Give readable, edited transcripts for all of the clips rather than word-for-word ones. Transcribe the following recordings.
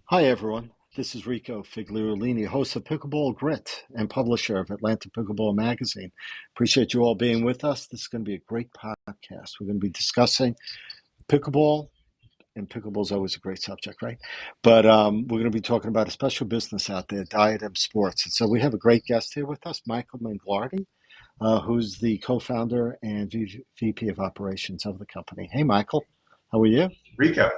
Hi, everyone. This is Rico Figliolini, host of Pickleball Grit and publisher of Atlanta Pickleball Magazine. Appreciate you all being with us. This is going to be a great podcast. We're going to be discussing pickleball, and pickleball is always a great subject, right? But we're going to be talking about a special business out there, Diadem Sports. And so we have a great guest here with us, Michael Manglardi, who's the co-founder and VP of operations of the company. Hey, Michael, how are you? Rico,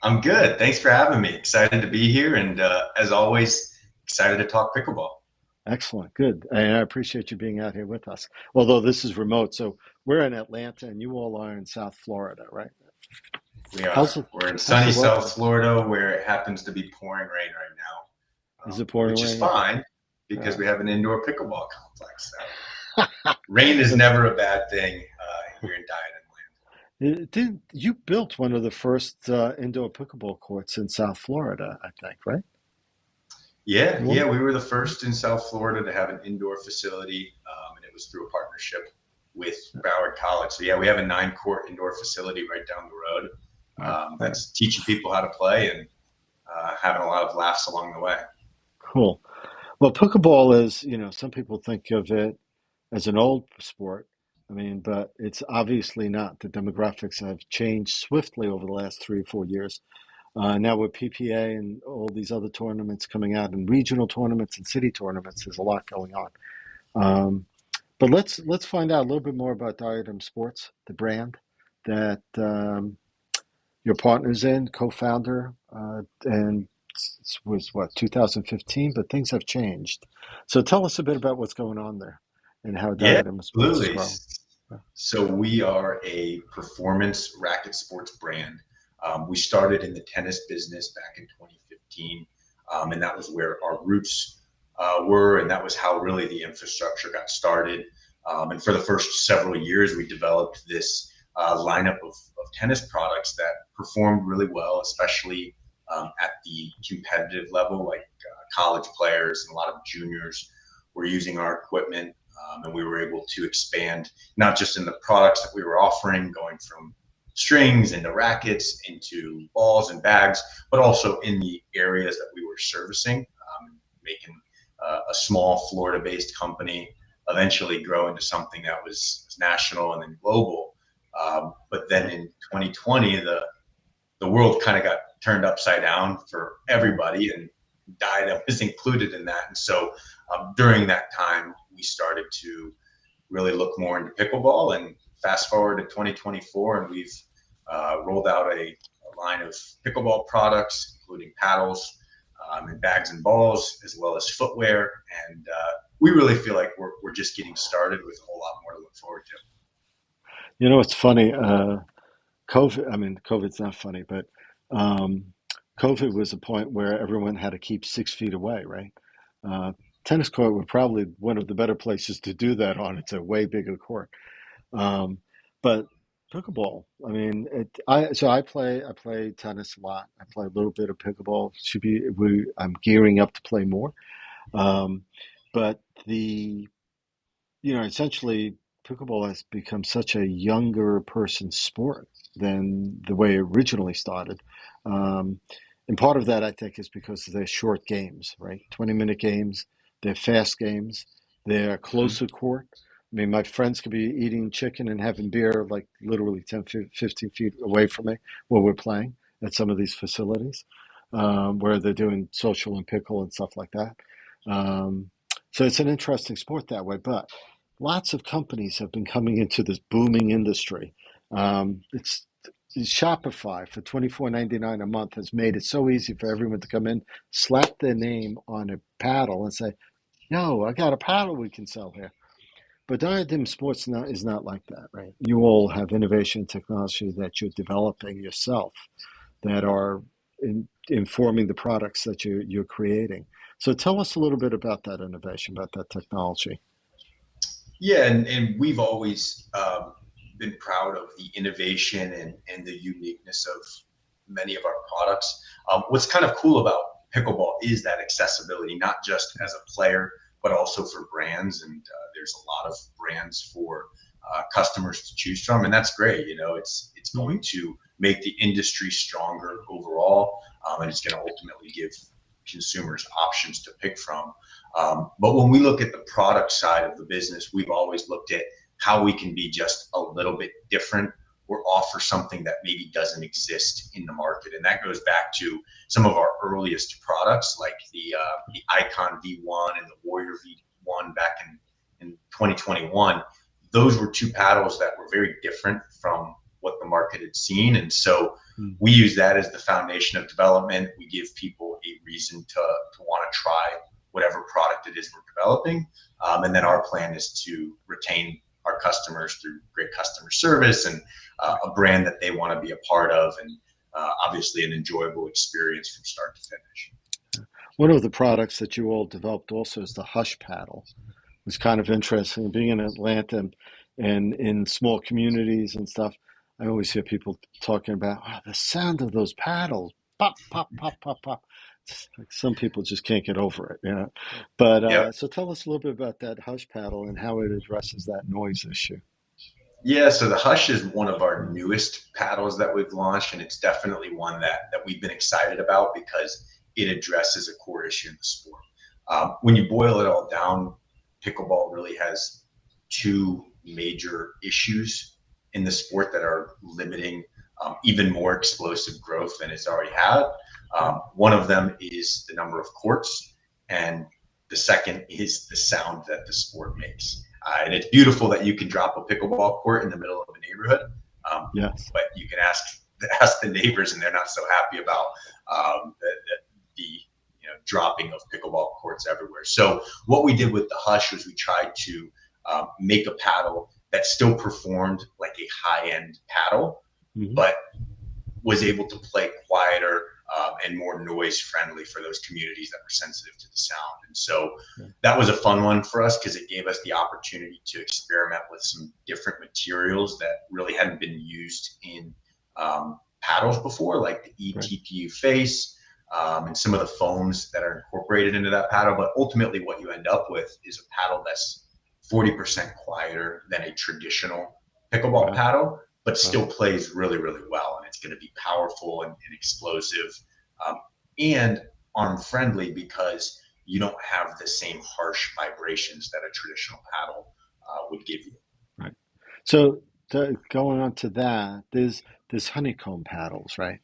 I'm good. Thanks for having me. Excited to be here, and as always, excited to talk pickleball. Excellent, good. And I appreciate you being out here with us. Although this is remote, so we're in Atlanta and you all are in South Florida, right? We are. How's the We're in how's the sunny weather? South Florida, where it happens to be pouring rain right now, Is it pouring which is rain? fine because Uh, we have an indoor pickleball complex. So rain is that's, never a bad thing here in Diadem land. you built one of the first indoor pickleball courts in South Florida, I think, right? Yeah, Well, yeah, we were the first in South Florida to have an indoor facility, and it was through a partnership with Broward College. So yeah, we have a 9-court indoor facility right down the road. right, right. That's teaching people how to play and having a lot of laughs along the way. Cool. Well, pickleball is, some people think of it as an old sport. I mean, but it's obviously not. The demographics have changed swiftly over the last 3 or 4 years. Now with PPA and all these other tournaments coming out, and regional tournaments and city tournaments, there's a lot going on. Um, but let's find out a little bit more about Diadem Sports, the brand that your partner's in, co-founder, and was what 2015, but things have changed. So tell us a bit about what's going on there and how Yeah, Diadem Sports is absolutely. growing. So we are a performance racket sports brand. We started in the tennis business back in 2015, and that was where our roots were, and that was how really the infrastructure got started. And for the first several years, we developed this lineup of tennis products that performed really well, especially at the competitive level, like college players and a lot of juniors were using our equipment, and we were able to expand not just in the products that we were offering, going from strings into rackets into balls and bags, but also in the areas that we were servicing, making a small Florida-based company eventually grow into something that was national and then global. But then in 2020, the world kind of got turned upside down for everybody, and Diadem was included in that. And so during that time, we started to really look more into pickleball. And fast forward to 2024, and we've rolled out a line of pickleball products, including paddles and bags and balls, as well as footwear. And we really feel like we're just getting started with a whole lot more to look forward to. It's funny. COVID, I mean, COVID's not funny, but um, COVID was a point where everyone had to keep 6 feet away, right? Uh, Tennis court were probably one of the better places to do that on. It's a way bigger court. Um, but pickleball, I mean, I play tennis a lot. I play a little bit of pickleball. I'm gearing up to play more. Um, but essentially, pickleball has become such a younger person's sport than the way it originally started. Um, and part of that, I think, is because they're short games, right? 20-minute games, they're fast games, they're Mhm. closer court. I mean, my friends could be eating chicken and having beer like literally 10, 15 feet away from me while we're playing at some of these facilities where they're doing social and pickle and stuff like that. Um, so it's an interesting sport that way. But lots of companies have been coming into this booming industry. It's Shopify for 24.99 a month has made it so easy for everyone to come in, slap their name on a paddle, and say, "Yo, I got a paddle we can sell here." But Diadem Sports is not like that, right? You all have innovation technology that you're developing yourself that are informing the products that you're creating. So tell us a little bit about that innovation, about that technology. Yeah, and we've always been proud of the innovation and the uniqueness of many of our products. What's kind of cool about pickleball is that accessibility, not just as a player, but also for brands. And there's a lot of brands for customers to choose from, and that's great. You know, it's Hmm. going to make the industry stronger overall, and it's going to ultimately give consumers options to pick from. But when we look at the product side of the business, we've always looked at how we can be just a little bit different or offer something that maybe doesn't exist in the market. And that goes back to some of our earliest products, like the Icon V1 and the Warrior V1 back in 2021. Those were two paddles that were very different from what the market had seen. And so we use that as the foundation of development. We give people a reason to want to try whatever product it is we're developing. And then our plan is to retain our customers through great customer service and a brand that they want to be a part of, and obviously an enjoyable experience from start to finish. One of the products that you all developed also is the Hush paddle. It was kind of interesting being in Atlanta and in small communities and stuff. I always hear people talking about the sound of those paddles, pop, pop, pop, pop, pop. Like some people just can't get over it. But Yep. so tell us a little bit about that Hush paddle and how it addresses that noise issue. Yeah, so the Hush is one of our newest paddles that we've launched, and it's definitely one that we've been excited about because it addresses a core issue in the sport. When you boil it all down, pickleball really has two major issues in the sport that are limiting even more explosive growth than it's already had. One of them is the number of courts, and the second is the sound that the sport makes. And it's beautiful that you can drop a pickleball court in the middle of a neighborhood, Yes. but you can ask the neighbors, and they're not so happy about the dropping of pickleball courts everywhere. So what we did with the Hush was we tried to make a paddle that still performed like a high-end paddle, but was able to play quieter and more noise friendly for those communities that were sensitive to the sound. And so that was a fun one for us because it gave us the opportunity to experiment with some different materials that really hadn't been used in paddles before, like the eTPU face and some of the foams that are incorporated into that paddle. But ultimately what you end up with is a paddle that's 40% quieter than a traditional pickleball paddle, but still plays really, really well. And it's going to be powerful and explosive and arm friendly because you don't have the same harsh vibrations that a traditional paddle would give you. Right. So going on to that, there's honeycomb paddles, right?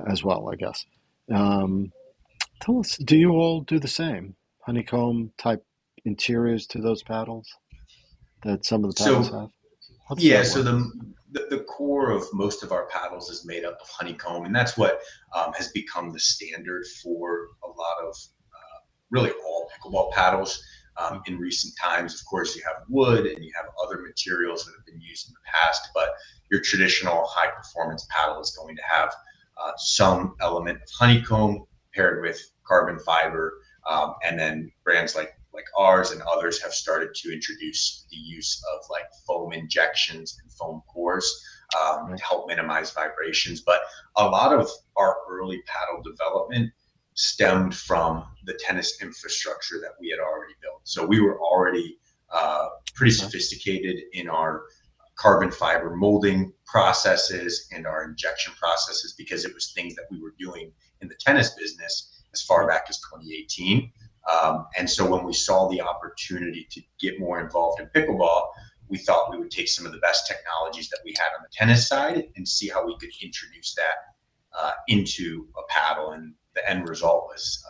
As well, I guess. Tell us, do you all do the same honeycomb type interiors to those paddles that some of the paddles So have? How does yeah, that so work? the core of most of our paddles is made up of honeycomb, and that's what has become the standard for a lot of really all pickleball paddles in recent times. Of course, you have wood and you have other materials that have been used in the past, but your traditional high performance paddle is going to have some element of honeycomb paired with carbon fiber, and then brands like ours and others have started to introduce the use of like foam injections and foam cores to help minimize vibrations. But a lot of our early paddle development stemmed from the tennis infrastructure that we had already built. So we were already pretty sophisticated in our carbon fiber molding processes and our injection processes because it was things that we were doing in the tennis business as far back as 2018. And so when we saw the opportunity to get more involved in pickleball, we thought we would take some of the best technologies that we had on the tennis side and see how we could introduce that into a paddle. And the end result was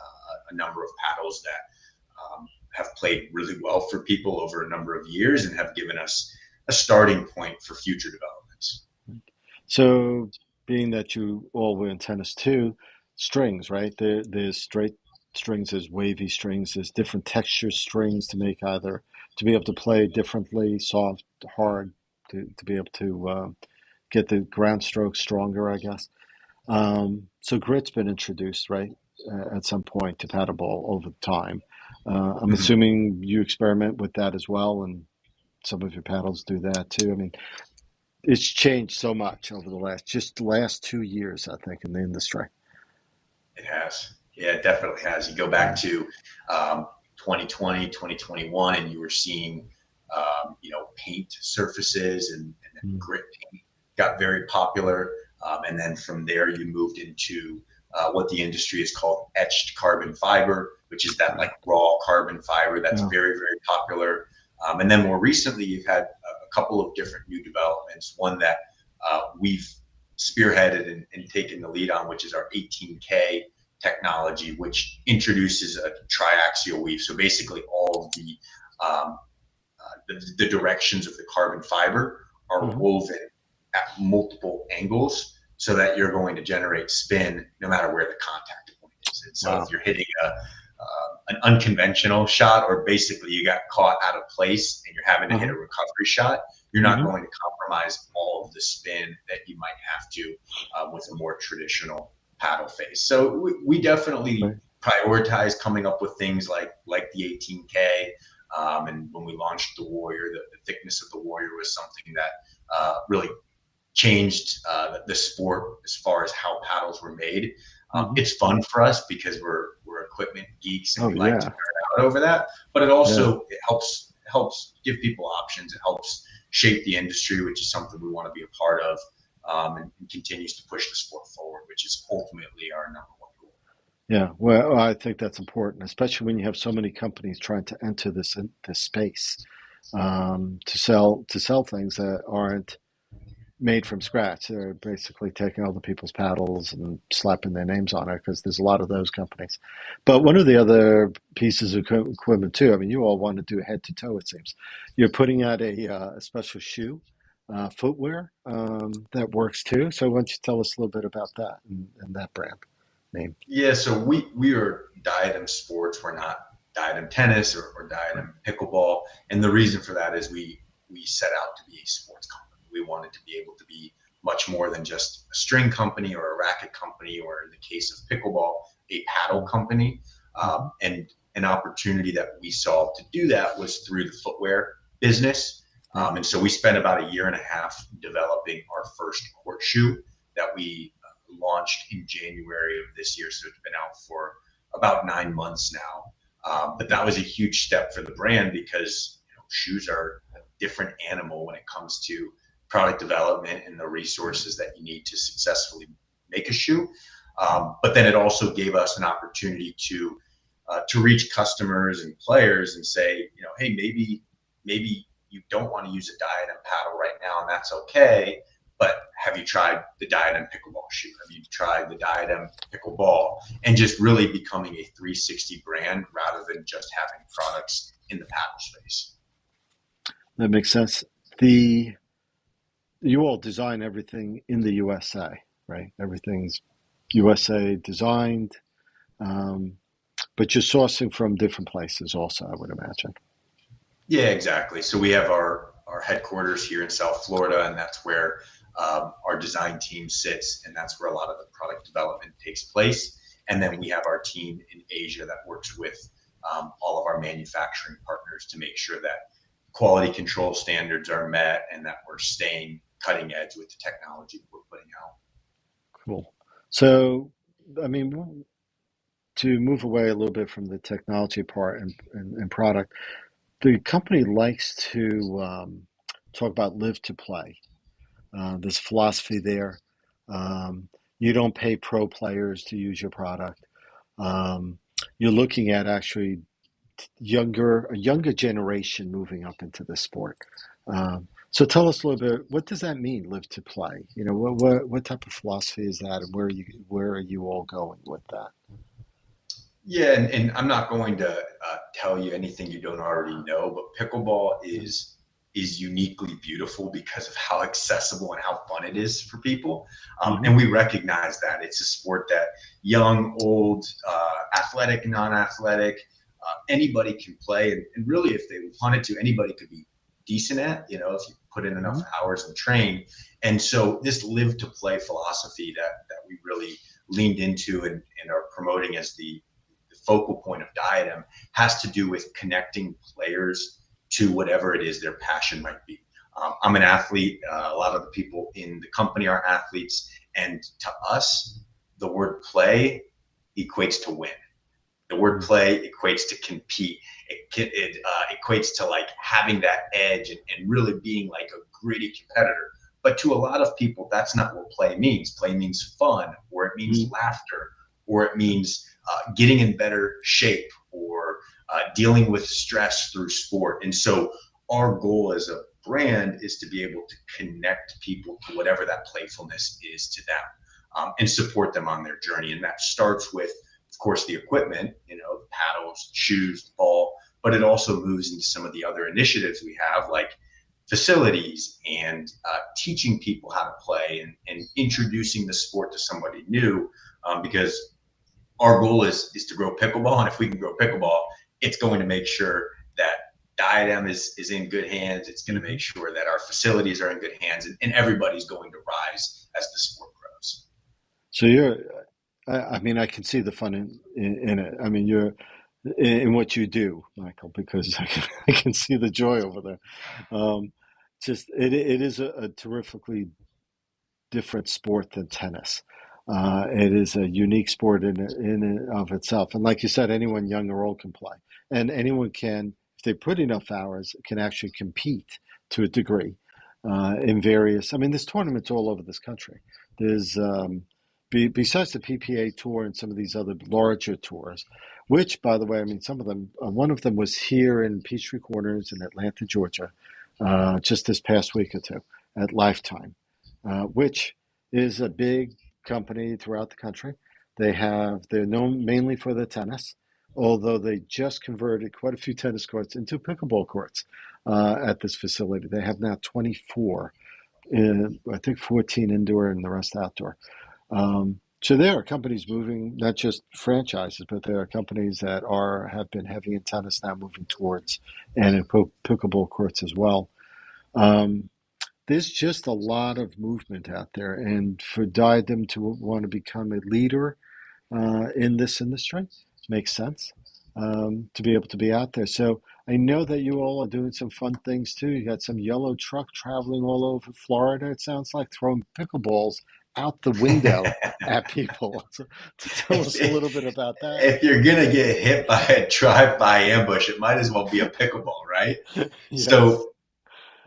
a number of paddles that have played really well for people over a number of years and have given us a starting point for future developments. So, being that you all were in tennis too, strings, right? There's straight strings, there's wavy strings, there's different texture strings to make either to be able to play differently, soft, hard, to be able to get the ground stroke stronger, I guess. So grit's been introduced, right, at some point to paddleball over time. I'm Mm-hmm. assuming you experiment with that as well, and some of your paddles do that too. I mean, it's changed so much over the last 2 years, I think, in the industry. It has. Yeah, it definitely has. You go back to 2020, 2021, and you were seeing, paint surfaces and then Mm. grit paint got very popular. And then from there, you moved into what the industry is called etched carbon fiber, which is that like raw carbon fiber that's Yeah. very, very popular. And then more recently, you've had a couple of different new developments. One that we've spearheaded and taken the lead on, which is our 18K technology, which introduces a triaxial weave. So basically, all of the directions of the carbon fiber are Mhm. woven at multiple angles so that you're going to generate spin no matter where the contact point is. And so if Wow. you're hitting an unconventional shot, or basically you got caught out of place and you're having to hit a Uh-huh. recovery shot, you're not Hmm. going to compromise all of the spin that you might have to with a more traditional paddle face. So we definitely Right. prioritize coming up with things like the 18K. And when we launched the Warrior, the thickness of the Warrior was something that really changed the sport as far as how paddles were made. Hmm. It's fun for us because we're equipment geeks and Oh we like to yeah. nerd out over that. But Yeah. it helps give people options. It helps shape the industry, which is something we want to be a part of, and continues to push the sport forward, which is ultimately our number one goal. Yeah. Well, I think that's important, especially when you have so many companies trying to enter this space, to sell things that aren't made from scratch. They're basically taking other people's paddles and slapping their names on it because there's a lot of those companies. But one of the other pieces of equipment too. I mean, you all want to do head to toe. It seems you're putting out a special shoe, footwear that works too. So why don't you tell us a little bit about that and that brand name? Yeah, so we are Diadem Sports. We're not Diadem Tennis or Right. Diadem Pickleball, and the reason for that is we set out to be a sports company. We wanted to be able to be much more than just a string company or a racket company, or in the case of pickleball, a paddle company. Mm-hmm. And an opportunity that we saw to do that was through the footwear business. Right. And so we spent about a year and a half developing our first court shoe that we launched in January of this year. So it's been out for about 9 months now. But that was a huge step for the brand because shoes are a different animal when it comes to product development and the resources that you need to successfully make a shoe. But then it also gave us an opportunity to reach customers and players and say, hey, maybe you don't want to use a Diadem paddle right now, and that's okay. But have you tried the Diadem pickleball shoe? Have you tried the Diadem pickleball? And just really becoming a 360 brand rather than just having products in the paddle space. That makes sense. The You all design everything in the USA, right? Everything's USA designed, um, but you're sourcing from different places also, I would imagine. Yeah, exactly. So we have our headquarters here in South Florida, and that's where our design team sits, and that's where a lot of the product development takes place. And then we have our team in Asia that works with all of our manufacturing partners to make sure that quality control standards are met and that we're staying cutting edge with the technology we're putting out. Cool. So, I mean, to move away a little bit from the technology part and product, the company likes to talk about live to play. There's philosophy there. Um, you don't pay pro players to use your product. Um, you're looking at actually a younger generation moving up into the sport. So tell us a little bit. What does that mean? Live to play. What type of philosophy is that, and where are you all going with that? Yeah, and I'm not going to tell you anything you don't already know, but pickleball Yeah. is uniquely beautiful because of how accessible and how fun it is for people. Hmm. And we recognize that it's a sport that young, old, athletic, non-athletic, anybody can play, and really, if they wanted to, anybody could be decent at. If you put in enough Hmm. hours and train. And so this live to play philosophy that we really leaned into and are promoting as the focal point of Diadem has to do with connecting players to whatever it is their passion might be. I'm an athlete. A lot of the people in the company are athletes. And to us, the word play equates to win. The word play equates to compete. It equates to like having that edge and really being like a gritty competitor. But to a lot of people, that's not what play means. Play means fun, or it means laughter, or it means getting in better shape, or dealing with stress through sport. And so our goal as a brand is to be able to connect people to whatever that playfulness is to them, and support them on their journey. And that starts with, of course, the equipment, the paddles, shoes, the ball, but it also moves into some of the other initiatives we have, like facilities and teaching people how to play, and introducing the sport to somebody new, because our goal is to grow pickleball. And if we can grow pickleball, it's going to make sure that Diadem is in good hands. It's going to make sure that our facilities are in good hands, and everybody's going to rise as the sport grows. So I mean, I can see the fun in it. I mean, you're in what you do, Michael, because I can see the joy over there. Just it is a terrifically different sport than tennis. It is a unique sport in and of itself, and like you said, anyone young or old can play, and anyone can, if they put enough hours, can actually compete to a degree in various. I mean, there's tournaments all over this country. There's besides the PPA tour and some of these other larger tours, which, by the way, I mean, some of them. One of them was here in Peachtree Corners in Atlanta, Georgia, just this past week or two at Lifetime, which is a big company throughout the country. They're known mainly for their tennis, although they just converted quite a few tennis courts into pickleball courts at this facility. They have now 24, I think 14 indoor and the rest outdoor. So there are companies moving, not just franchises, but there are companies that have been heavy in tennis now moving towards and in pickleball courts as well. Um, there's just a lot of movement out there, and for Diadem to want to become a leader in this industry makes sense, to be able to be out there. So I know that you all are doing some fun things too. You got some yellow truck traveling all over Florida. It sounds like throwing pickleballs out the window at people. So, to tell us a little bit about that. If you're gonna get hit by a drive-by ambush, it might as well be a pickleball, right? Yes. So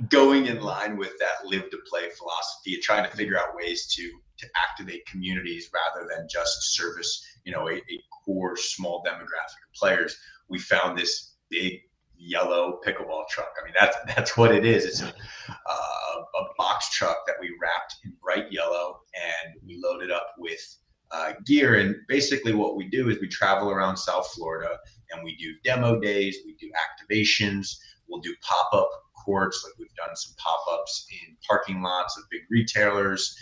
going in line with that live to play philosophy, trying to figure out ways to activate communities rather than just service, a core small demographic of players. We found this big yellow pickleball truck. I mean, that's what it is. It's a box truck that we wrapped in bright yellow, and we loaded up with gear. And basically what we do is we travel around South Florida, and we do demo days, we do activations, we'll do pop-up courts. Like, we've done some pop-ups in parking lots of big retailers,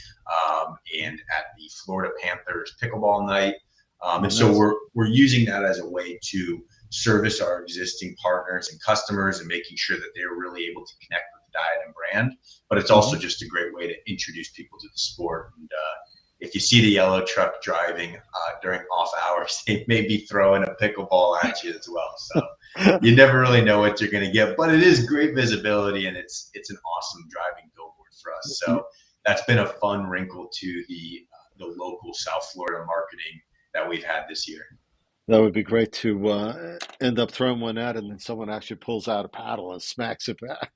and at the Florida Panthers pickleball night. And so we're using that as a way to service our existing partners and customers, and making sure that they're really able to connect with the Diadem brand. But it's also just a great way to introduce people to the sport. And if you see the yellow truck driving during off hours, they may be throwing a pickleball at you as well. So you never really know what you're going to get, but it is great visibility, and it's an awesome driving billboard for us. So that's been a fun wrinkle to the local South Florida marketing that we've had this year. That would be great to end up throwing one out, and then someone actually pulls out a paddle and smacks it back.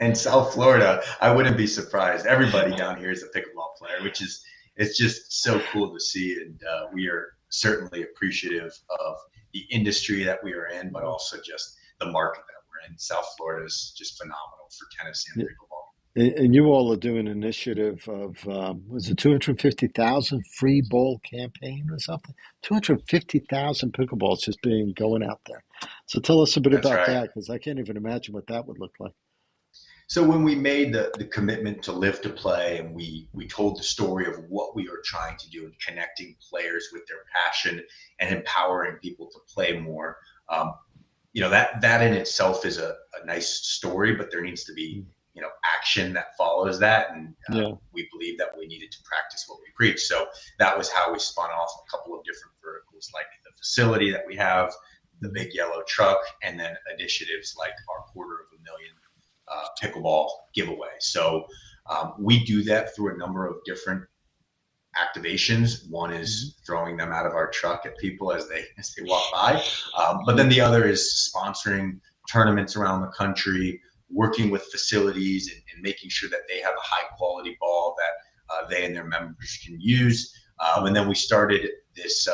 In South Florida, I wouldn't be surprised. Everybody down here is a pickleball player, it's just so cool to see. And we are certainly appreciative of the industry that we are in, but also just the market that we're in. South Florida is just phenomenal for tennis and pickleball. And you all are doing an initiative of, was it 250,000 free ball campaign or something? 250,000 pickleballs just going out there. So tell us a bit That's about right. that, because I can't even imagine what that would look like. So when we made the commitment to live to play, and we told the story of what we are trying to do, and connecting players with their passion and empowering people to play more, that in itself is a nice story, but there needs to be action that follows that. And Yeah. we believe that we needed to practice what we preach. So that was how we spun off a couple of different verticals, like the facility that we have, the big yellow truck, and then initiatives like our $250,000 pickleball giveaway. So we do that through a number of different activations. One is throwing them out of our truck at people as they walk by, but then the other is sponsoring tournaments around the country, working with facilities and making sure that they have a high quality ball that they and their members can use. And then we started this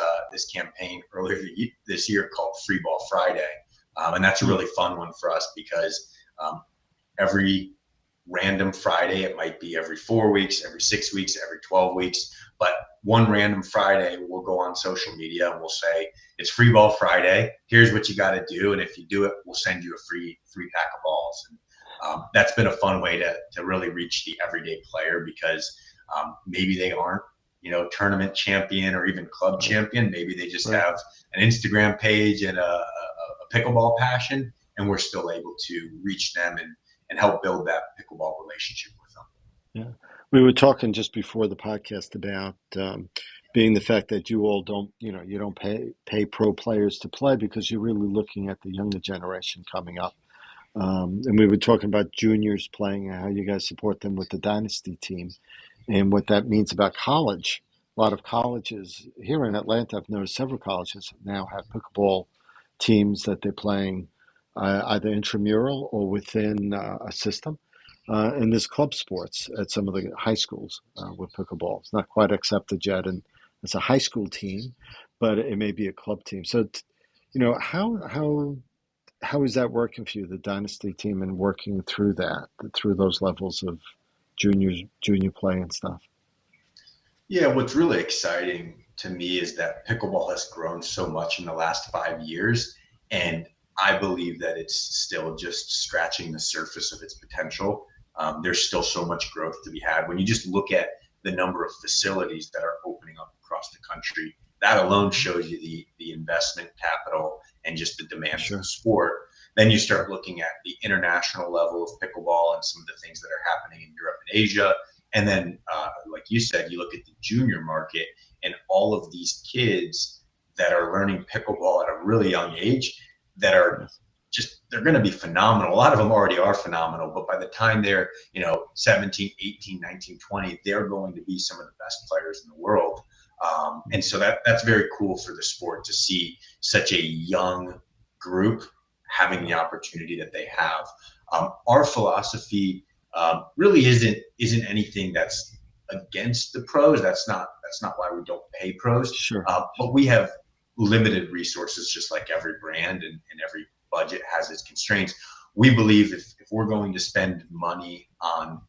campaign earlier this year called Free Ball Friday. And that's a really fun one for us because every random Friday, it might be every 4 weeks, every 6 weeks, every 12 weeks, but one random Friday, we'll go on social media and we'll say, it's Free Ball Friday. Here's what you got to do. And if you do it, we'll send you a free pack of balls. And that's been a fun way to really reach the everyday player because maybe they aren't, tournament champion or even club champion. Maybe they just have an Instagram page and a pickleball passion, and we're still able to reach them and help build that pickleball relationship with them. Yeah. We were talking just before the podcast about being the fact that you all don't, you don't pay pro players to play because you're really looking at the younger generation coming up. And we were talking about juniors playing and how you guys support them with the dynasty team and what that means about college. A lot of colleges here in Atlanta, I've noticed several colleges now have pickleball teams that they're playing either intramural or within a system. And there's club sports at some of the high schools with pickleball. It's not quite accepted yet, and it's a high school team, but it may be a club team. So, how is that working for you, the dynasty team, and working through through those levels of junior play and stuff? Yeah, what's really exciting to me is that pickleball has grown so much in the last 5 years, and I believe that it's still just scratching the surface of its potential. There's still so much growth to be had. When you just look at the number of facilities that are opening up across the country, that alone shows you the investment capital and just the demand for the sport. Then you start looking at the international level of pickleball and some of the things that are happening in Europe and Asia. And then, like you said, you look at the junior market and all of these kids that are learning pickleball at a really young age that are they're going to be phenomenal. A lot of them already are phenomenal, but by the time they're, 17, 18, 19, 20, they're going to be some of the best players in the world. And so that's very cool for the sport to see such a young group having the opportunity that they have. Our philosophy really isn't anything that's against the pros. That's not why we don't pay pros. Sure. But we have limited resources, just like every brand, and every budget has its constraints. We believe if we're going to spend money on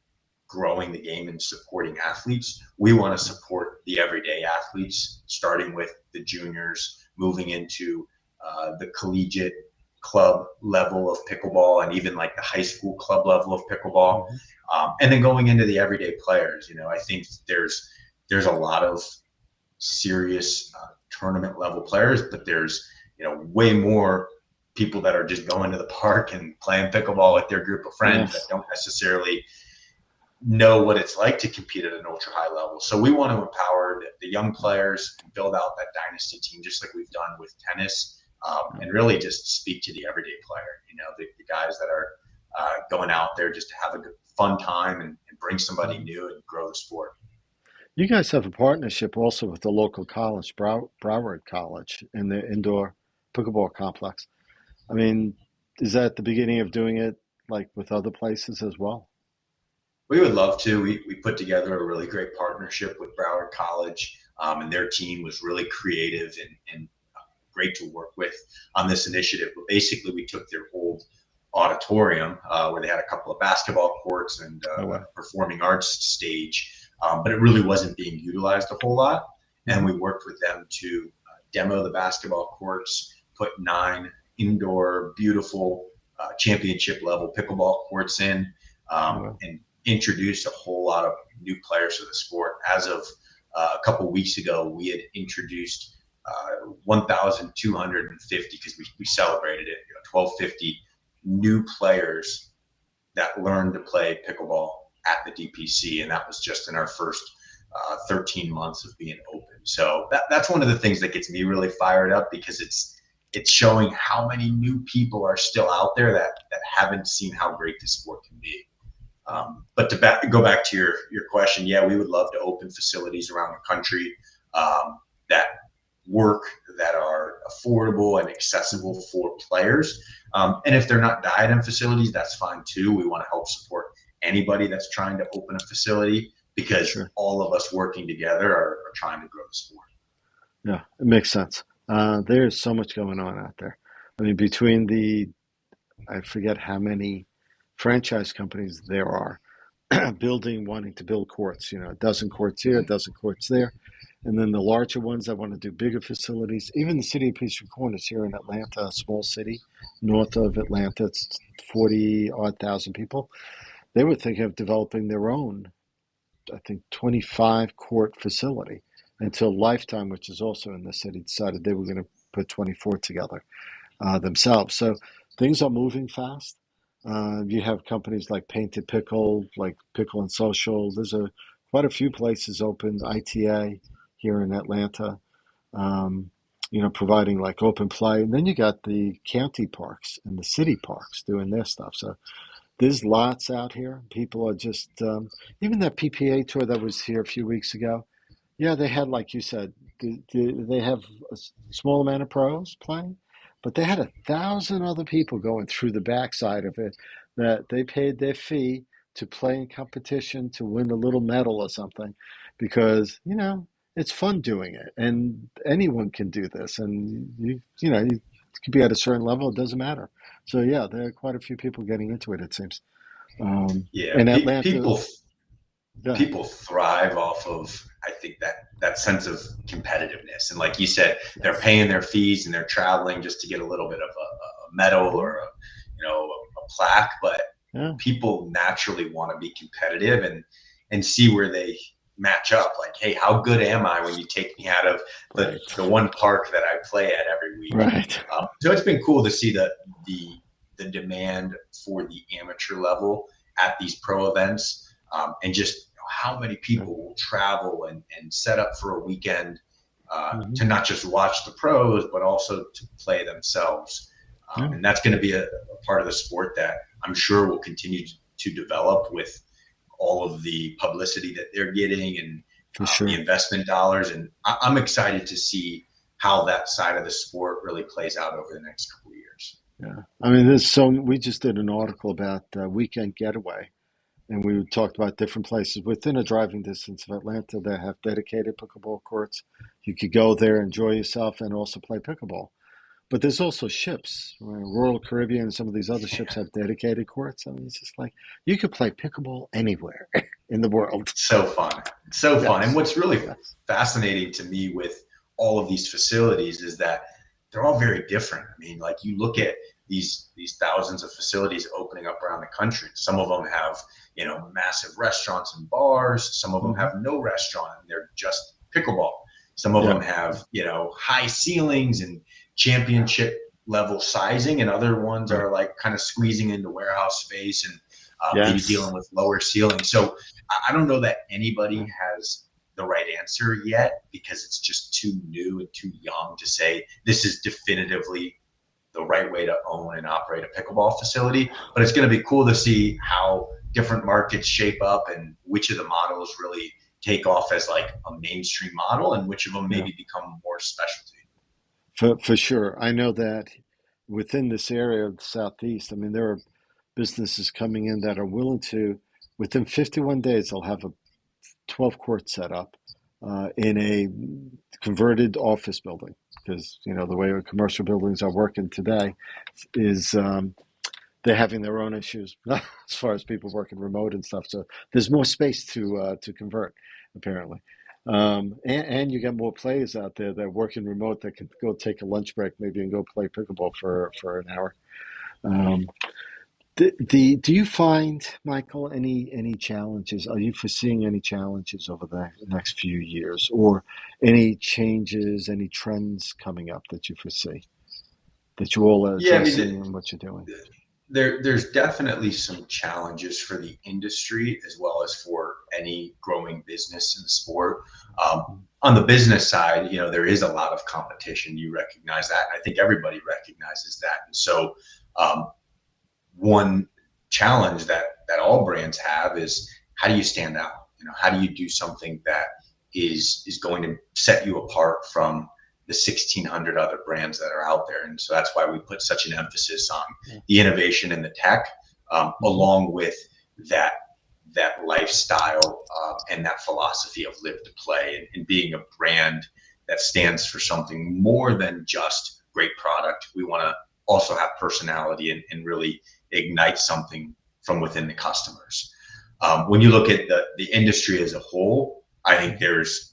growing the game and supporting athletes, we want to support the everyday athletes, starting with the juniors, moving into the collegiate club level of pickleball, and even like the high school club level of pickleball, and then going into the everyday players. I think there's a lot of serious tournament level players, but there's way more people that are just going to the park and playing pickleball with their group of friends that don't necessarily know what it's like to compete at an ultra high level. So we want to empower the young players and build out that dynasty team, just like we've done with tennis, and really just speak to the everyday player, the guys that are going out there just to have a good, fun time and bring somebody new and grow the sport. You guys have a partnership also with the local college, Broward College, in the indoor pickleball complex. I mean, is that the beginning of doing it like with other places as well? We would love to. We put together a really great partnership with Broward College, and their team was really creative and great to work with on this initiative. But basically, we took their old auditorium where they had a couple of basketball courts and a performing arts stage, but it really wasn't being utilized a whole lot. And we worked with them to demo the basketball courts, put 9 indoor, beautiful championship level pickleball courts in, and introduce a whole lot of new players to the sport. As of a couple of weeks ago, we had introduced 1,250, because we celebrated it, 1,250 new players that learned to play pickleball at the DPC, and that was just in our first 13 months of being open. So that's one of the things that gets me really fired up, because it's showing how many new people are still out there that haven't seen how great this sport can be. But to go back to your question, yeah, we would love to open facilities around the country that work, that are affordable and accessible for players. And if they're not Diadem facilities, that's fine too. We want to help support anybody that's trying to open a facility, because Sure. all of us working together are trying to grow the sport. Yeah, it makes sense. There's so much going on out there. I mean, between I forget how many franchise companies there are wanting to build courts, a dozen courts here, a dozen courts there. And then the larger ones that want to do bigger facilities. Even the city of Peachtree Corners here in Atlanta, a small city north of Atlanta, it's 40 odd thousand people. They were thinking of developing their own, I think, 25 court facility until Lifetime, which is also in the city, decided they were going to put 24 together themselves. So things are moving fast. You have companies like Painted Pickle, like Pickle and Social. There's quite a few places open. ITA here in Atlanta, providing like open play. And then you got the county parks and the city parks doing their stuff. So there's lots out here. People are just, even that PPA tour that was here a few weeks ago. Yeah, they had, like you said, they have a small amount of pros playing, but they had 1,000 other people going through the backside of it that they paid their fee to play in competition to win a little medal or something, because it's fun doing it, and anyone can do this, and you could be at a certain level. It doesn't matter. So yeah, there are quite a few people getting into it. It seems. Yeah, In Atlanta, people go ahead. people thrive off of, I think, that sense of competitiveness. And like you said, they're Yes. paying their fees and they're traveling just to get a little bit of a medal or a plaque. But Yeah. people naturally want to be competitive and see where they match up. Like, hey, how good am I when you take me out of Right. the one park that I play at every week? Right. So it's been cool to see the demand for the amateur level at these pro events, and just how many people will travel and set up for a weekend Mm-hmm. to not just watch the pros, but also to play themselves. Yeah, And that's going to be a part of the sport that I'm sure will continue to develop with all of the publicity that they're getting and for the sure. investment dollars. And I'm excited to see how that side of the sport really plays out over the next couple of years. Yeah. I mean, we just did an article about weekend getaway, and we talked about different places within a driving distance of Atlanta that have dedicated pickleball courts. You could go there, enjoy yourself, and also play pickleball. But there's also ships. Royal Caribbean and some of these other ships have dedicated courts. I mean, it's just like you could play pickleball anywhere in the world. So fun. So fun. And Yes. what's really Yes. fascinating to me with all of these facilities is that they're all very different. I mean, like you look at these thousands of facilities opening up around the country. Some of them have, massive restaurants and bars. Some of them Hmm. have no restaurant and they're just pickleball. Some of Yeah. them have, high ceilings and championship level sizing, and other ones Right. are like kind of squeezing into warehouse space and maybe Yes. dealing with lower ceilings. So I don't know that anybody Right. has the right answer yet, because it's just too new and too young to say this is definitively the right way to own and operate a pickleball facility. But it's going to be cool to see how different markets shape up and which of the models really take off as like a mainstream model and which of them Yeah. maybe become more specialty. For sure. I know that within this area of the Southeast, I mean, there are businesses coming in that are willing to, within 51 days, they'll have a 12 court set up in a converted office building. Because, the way commercial buildings are working today is they're having their own issues as far as people working remote and stuff. So there's more space to convert, apparently. And you get more players out there that are working remote that can go take a lunch break maybe and go play pickleball for an hour. Um, do you find, Michael, any challenges? Are you foreseeing any challenges over the next few years, or any changes, any trends coming up that you foresee that you all are Yeah, I mean, addressing in what you're doing? there's definitely some challenges for the industry as well as for any growing business in the sport. On the business side, there is a lot of competition. You recognize that. And I think everybody recognizes that. And so, one challenge that all brands have is, how do you stand out? How do you do something that is going to set you apart from the 1,600 other brands that are out there. And so that's why we put such an emphasis on Yeah. the innovation and the tech, along with that lifestyle and that philosophy of live to play, and being a brand that stands for something more than just great product. We want to also have personality and really ignite something from within the customers. When you look at the industry as a whole, I think there's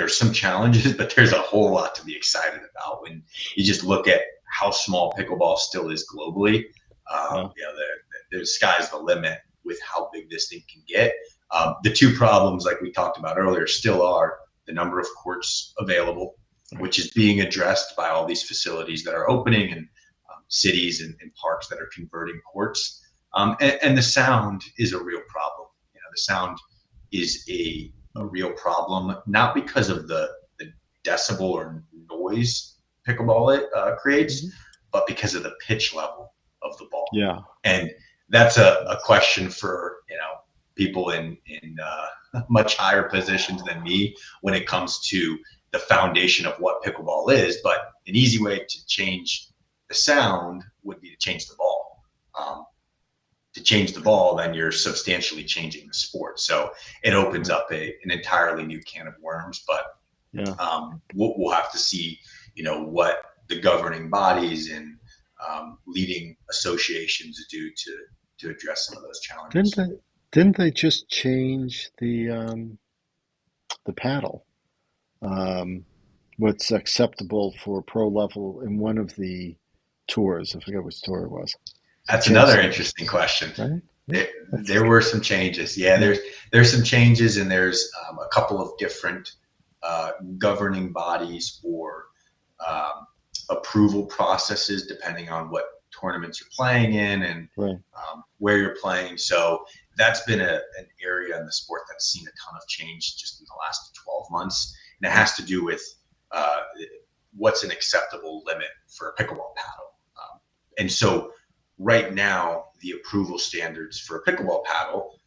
some challenges, but there's a whole lot to be excited about when you just look at how small pickleball still is globally. The sky's the limit with how big this thing can get. The two problems, like we talked about earlier, still are the number of courts available, which is being addressed by all these facilities that are opening, and cities and parks that are converting courts. And the sound is a real problem. The sound is a real problem, not because of the decibel or noise pickleball creates, but because of the pitch level of the ball. Yeah. And that's a question for people in much higher positions than me when it comes to the foundation of what pickleball is. But an easy way to change the sound would be to change the ball. To change the ball, then you're substantially changing the sport. So it opens up an entirely new can of worms. But we'll have to see, what the governing bodies and leading associations do to address some of those challenges. Didn't they just change the paddle? What's acceptable for pro level in one of the tours? I forget which tour it was. That's another interesting question. Right? There were some changes. Yeah, there's some changes, and there's a couple of different governing bodies or approval processes depending on what tournaments you're playing in and where you're playing. So that's been an area in the sport that's seen a ton of change just in the last 12 months. And it has to do with what's an acceptable limit for a pickleball paddle. And so right now, the approval standards for a pickleball paddle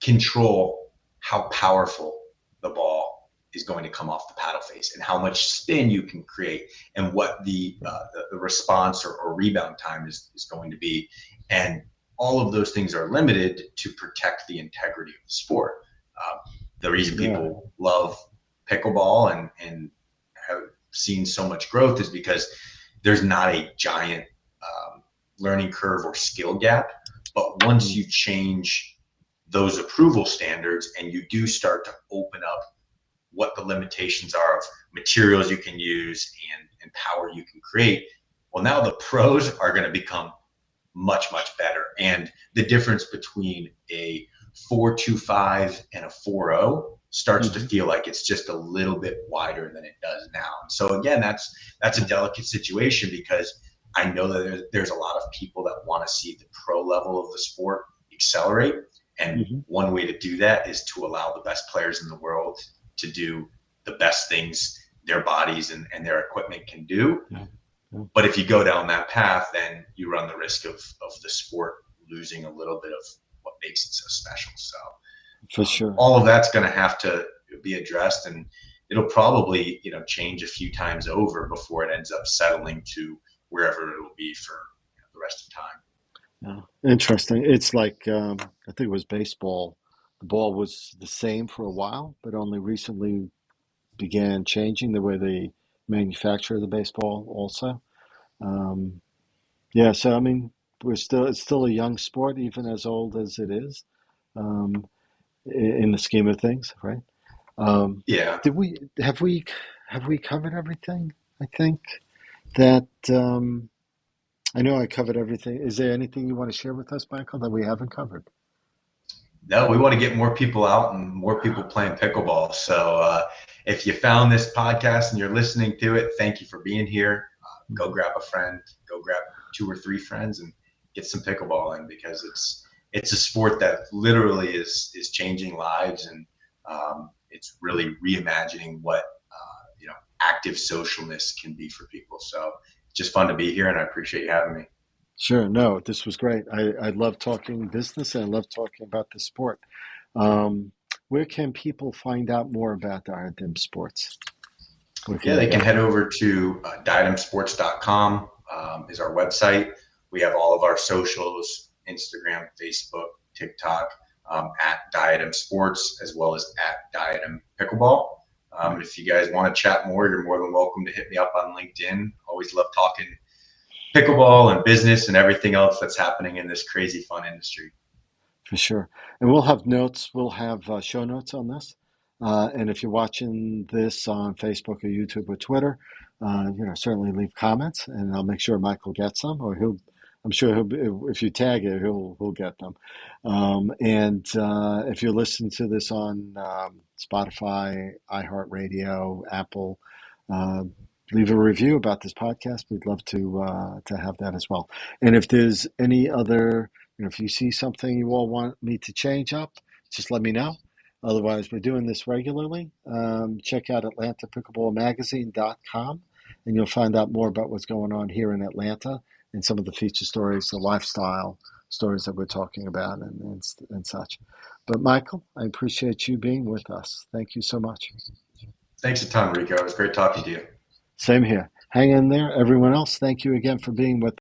control how powerful the ball is going to come off the paddle face and how much spin you can create and what the response or rebound time is going to be. And all of those things are limited to protect the integrity of the sport. The reason people love pickleball and have seen so much growth is because there's not a giant learning curve or skill gap. But once you change those approval standards and you do start to open up what the limitations are of materials you can use and power you can create, well, now the pros are going to become much, much better. And the difference between a 4.25 and a 4.0 starts to feel like it's just a little bit wider than it does now. And so again, that's a delicate situation, because I know that there's a lot of people that want to see the pro level of the sport accelerate. And one way to do that is to allow the best players in the world to do the best things their bodies and their equipment can do. But if you go down that path, then you run the risk of the sport losing a little bit of what makes it so special. So for sure, all of that's going to have to be addressed, and it'll probably change a few times over before it ends up settling to wherever it'll be for the rest of the time. Yeah, interesting. It's like I think it was baseball. The ball was the same for a while, but only recently began changing the way they manufacture the baseball also. So I mean, it's still a young sport, even as old as it is, in the scheme of things, right? Yeah. Have we covered everything? I think that I know I covered everything. Is there anything you want to share with us, Michael, that we haven't covered? No, we want to get more people out and more people playing pickleball. So if you found this podcast and you're listening to it, thank you for being here. Go grab a friend, go grab 2 or 3 friends and get some pickleball in, because it's a sport that literally is changing lives, and it's really reimagining what active socialness can be for people. So it's just fun to be here, and I appreciate you having me. Sure. No, this was great. I love talking business, and I love talking about the sport. Where can people find out more about Diadem Sports? We Yeah, can, they can head over to diademsports.com is our website. We have all of our socials, Instagram, Facebook, TikTok, at Diadem Sports, as well as at Diadem Pickleball. If you guys want to chat more, you're more than welcome to hit me up on LinkedIn. Always love talking pickleball and business and everything else that's happening in this crazy fun industry. for sure. And we'll have notes. We'll have show notes on this. And if you're watching this on Facebook or YouTube or Twitter, certainly leave comments, and I'll make sure Michael gets them, or he'll. I'm sure he'll. If you tag it, he'll get them. And if you listen to this on Spotify, iHeartRadio, Apple, uh, leave a review about this podcast. We'd love to have that as well. And if there's any other, if you see something you all want me to change up, just let me know. Otherwise, we're doing this regularly. Check out AtlantaPickleballMagazine.com, and you'll find out more about what's going on here in Atlanta and some of the feature stories, the lifestyle stories that we're talking about, and such. But Michael, I appreciate you being with us. Thank you so much. Thanks a ton, Rico. It was great talking to you. Same here. Hang in there, everyone else. Thank you again for being with